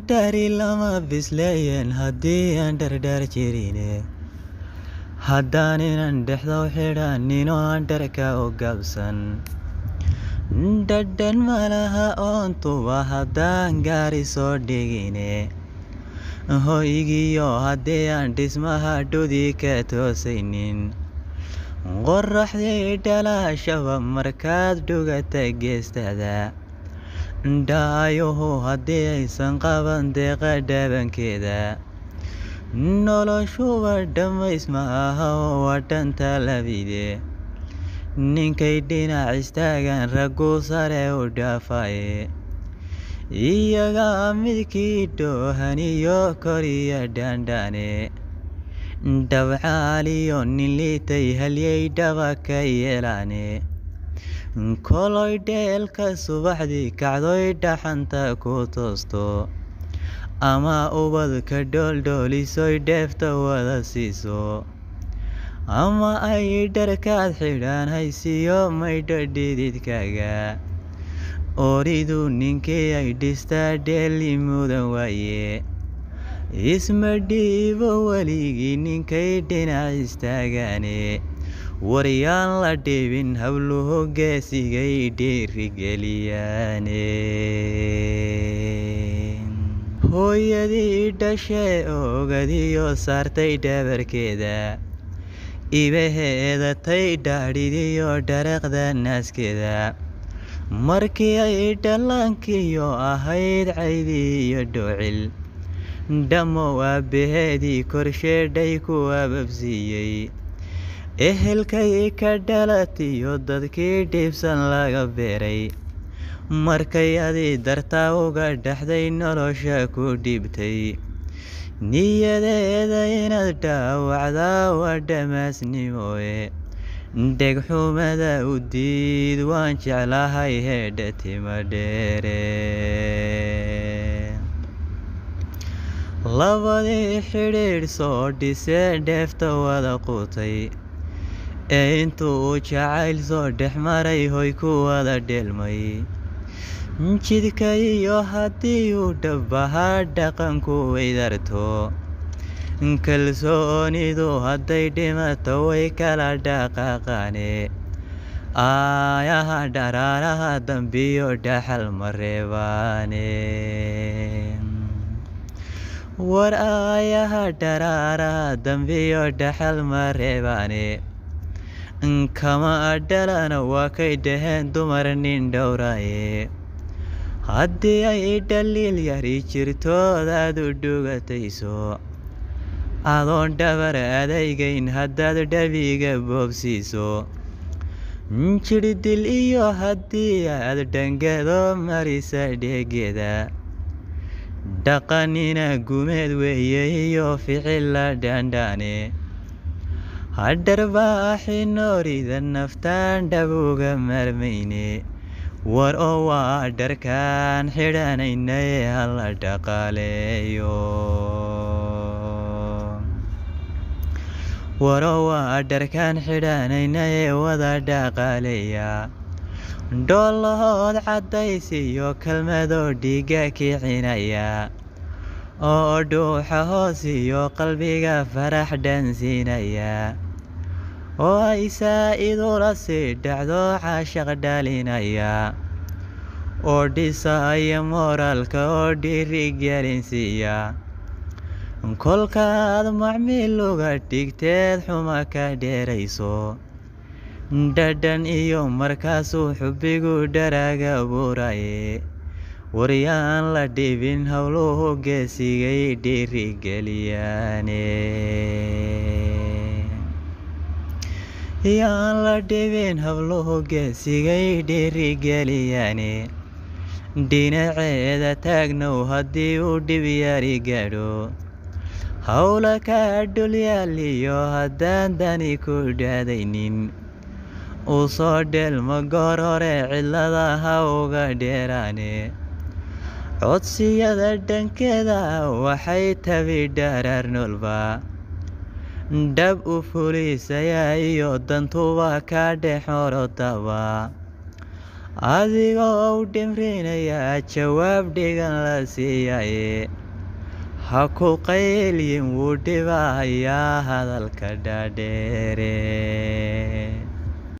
dari lama bislayan haddii aan dhardhaar jirine haddaan inan dhexda u xidhanino aan dharka u gabsan dhadhan malaha oontuba haddaan gaari soo dhigine hoygiyo haddii aan dhismaha dhudi ka toosaynin qorraxdii dhalaashaba markaad dhugata geestada dhaayuhu haddii aysan qaban deeqa dhabankeeda noloshuba dhammays ma aha oo waa dhanta labide ninkay dhinac istaagan raggu sare u dhaafaye iyagaa midkii dhoohaniyo koriya dhaandhaane dhabcaaliyo nin liitay halyay dhaba ka yeelaane koloy dheelka subaxdii kacdoy dhaxanta ku toosto ama ubadka dhooldhoolisoy dheefta wada siiso ama ay dharkaad xidhaan haysiyo maydha dhididkaaga oridu ninkii ay dhistaa dheeli mudan waaye isma dhiibo weligii ninkay dhinac istaagaane waryaan la dhibin hawluhu geesigay dhiirigeliyaane hooyadii dhashee ogadiyo saartay dhabarkeeda ibaheeda tay dhaadhidiyo dharaqda naaskeeda markii ay dhallaankiyo ahayd caydiyo dhoocil dhammow aabbaheedii korsheedhay ku ababsiiyey ehelkay ka dhalatiyo dadkii dhibsan laga beeray markay adii dartaa uga dhaxday nolosha ku dhibtay niyadeeda inaad dhaawacdaa waa dhamaasnimooye dhegxumada u diid waan jeclahay heedha tima dheere labadii xidhiidh soo dhisee dheefta wada quutay ee intuu uu jacayl soo dhex maray hoy ku wada dheelmay jidka iyo haddii uu dhabbahaa dhaqanku weydarto kalsoonidu hadday dhimato way kala dhaqaaqaane aayaha dharaaraha dambiyo dhaxal ma reebaane war aayaha dharaaraha dambiyo dhaxal ma reebaane kama dhalana waa kay dhaheen dumar nin dhowraaye haddii ay dhaliil yari jirtoodaad u dhugatayso adoon dhabar adaygayn haddaad dhabiga boobsiiso jirdil iyo haddii aad dhangado marisa dheegeda dhaqanina gumeed weeye iyo ficil la dhaandhaane hadharbaaxi noorida naftaan dhabuga marmayne war oo waa dharkaan xidhanaynaye hala dhaqaaleeyo waroo waa dharkaan xidhanaynaye wada dhaqaaleeya dhoolahood caddaysiyo kelmadoo dhiiga kicinaya oo dhuuxa hoos iyo qalbiga farax dhansiinaya oo ay saa'idula sii dhacdo caashaq dhalinaya oo dhisaya mooraalka oo dhiirigelinsiiya kolkaad macmiil uga dhigteed xuma ka dheerayso dhadhan iyo markaasuu xubbigu dharaaga buuraye waryaan la dhibin howluhu geesigay dhiirigeliyaane yaan la dhibin howluhu geesigay dhiirigeliyaane dhinaceeda taagnow haddii uu dhib yari gaadho howla kaa dhulyaaliyo haddaan dani ku dhaadaynin uu soo dheelma goor hore cidlada ha uga dheeraane codsiyada dhankeeda waxay tabi dharaar noolba dhab u fulisayaa iyo dantuba ka dhex horodaba adigoo u dhimrinaya jawaab dhigan la siiyaye ha ku qaylin wuu dhibahayaa hadalka dhaadheere